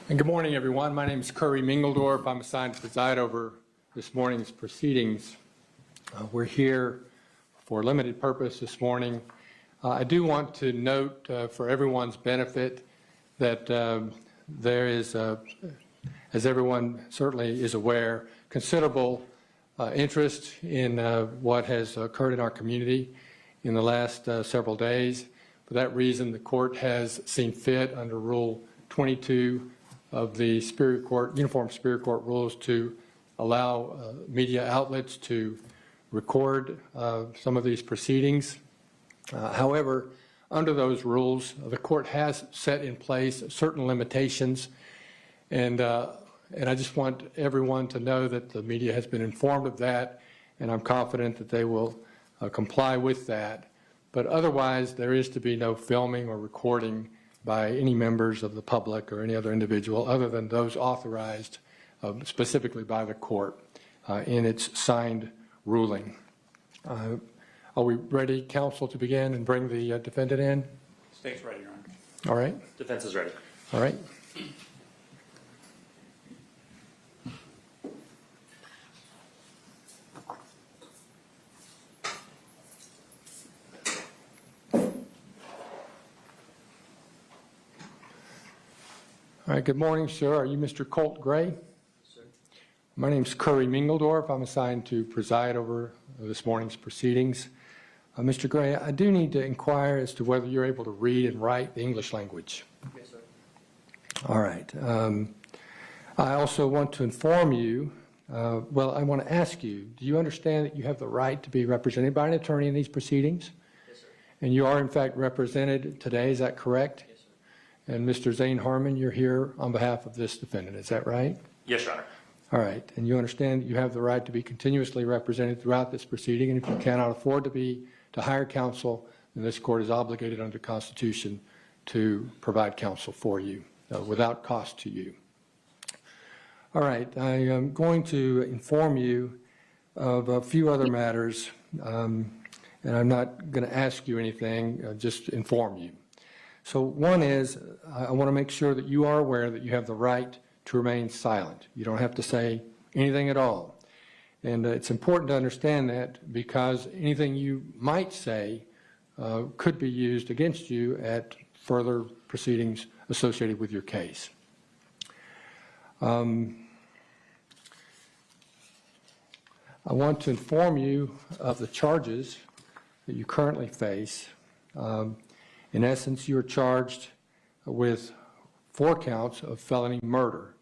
And good morning, everyone. My name is Curry Mingledorf. I'm assigned to preside over this morning's proceedings. We're here for a limited purpose this morning. I do want to note for everyone's benefit that there is, as everyone certainly is aware, considerable interest in what has occurred in our community in the last several days. For that reason, the court has seen fit under Rule 22 of the Uniform Superior Court rules to allow media outlets to record some of these proceedings. However, under those rules, the court has set in place certain limitations, and I just want everyone to know that the media has been informed of that, and I'm confident that they will comply with that. But otherwise, there is to be no filming or recording by any members of the public or any other individual other than those authorized specifically by the court in its signed ruling. Are we ready, counsel, to begin and bring the defendant in? State's ready, Your Honor. All right. Defense is ready. All right. All right, good morning, sir. Are you Mr. Colt Gray? Yes, sir. My name is Curry Mingledorf. I'm assigned to preside over this morning's proceedings. Mr. Gray, I do need to inquire as to whether you're able to read and write the English language. Yes, sir. All right. I also want to inform you, I want to ask you, do you understand that you have the right to be represented by an attorney in these proceedings? Yes, sir. And you are, in fact, represented today, is that correct? Yes, sir. And Mr. Zane Harmon, you're here on behalf of this defendant, is that right? Yes, Your Honor. All right, and you understand that you have the right to be continuously represented throughout this proceeding, and if you cannot afford to hire counsel, then this court is obligated under the Constitution to provide counsel for you without cost to you. All right, I am going to inform you of a few other matters, and I'm not going to ask you anything, just inform you. So one is, I want to make sure that you are aware that you have the right to remain silent. You don't have to say anything at all. And it's important to understand that because anything you might say could be used against you at further proceedings associated with your case. I want to inform you of the charges that you currently face. In essence, you are charged with 4 counts of felony murder,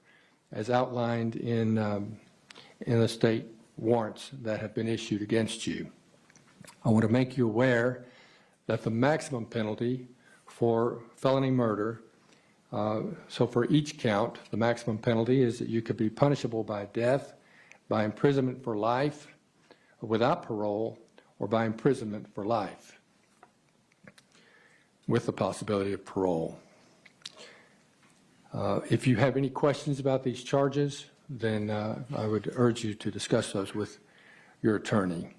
as outlined in the state warrants that have been issued against you. I want to make you aware that the maximum penalty for felony murder, so for each count, the maximum penalty is that you could be punishable by death, by imprisonment for life, without parole, or by imprisonment for life, with the possibility of parole. If you have any questions about these charges, then I would urge you to discuss those with your attorney.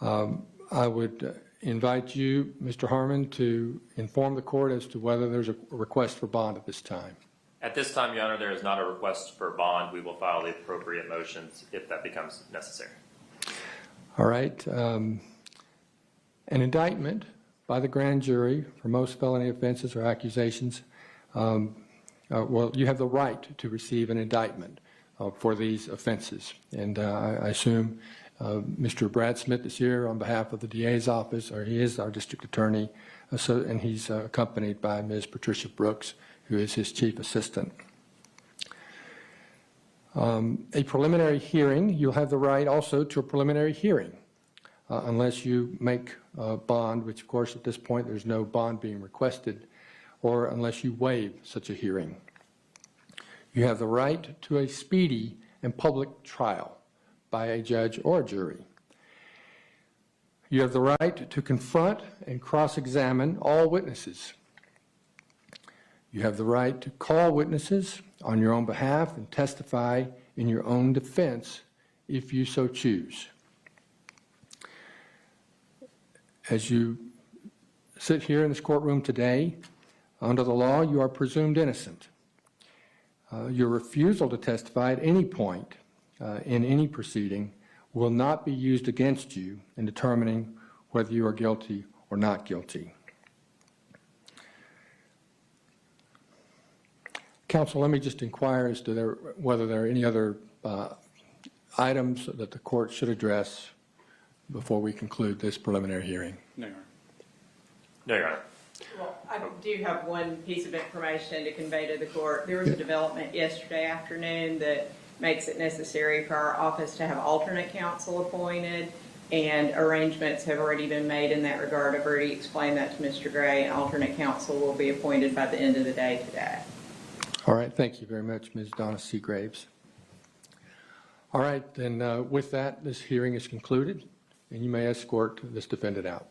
I would invite you, Mr. Harmon, to inform the court as to whether there's a request for bond at this time. At this time, Your Honor, there is not a request for bond. We will file the appropriate motions if that becomes necessary. All right. An indictment by the grand jury for most felony offenses or accusations, well, you have the right to receive an indictment for these offenses. And I assume Mr. Brad Smith is here on behalf of the DA's office, or he is our district attorney, and he's accompanied by Ms. Patricia Brooks, who is his chief assistant. A preliminary hearing, you'll have the right also to a preliminary hearing, unless you make a bond, which of course at this point there's no bond being requested, or unless you waive such a hearing. You have the right to a speedy and public trial by a judge or a jury. You have the right to confront and cross-examine all witnesses. You have the right to call witnesses on your own behalf and testify in your own defense if you so choose. As you sit here in this courtroom today, under the law, you are presumed innocent. Your refusal to testify at any point in any proceeding will not be used against you in determining whether you are guilty or not guilty. Counsel, let me just inquire as to whether there are any other items that the court should address before we conclude this preliminary hearing. No, Your Honor. No, Your Honor. Well, I do have one piece of information to convey to the court. There was a development yesterday afternoon that makes it necessary for our office to have alternate counsel appointed, and arrangements have already been made in that regard. I've already explained that to Mr. Gray, and alternate counsel will be appointed by the end of the day today. All right, thank you very much, Ms. Donna C. Graves. All right, then with that, this hearing is concluded, and you may escort this defendant out.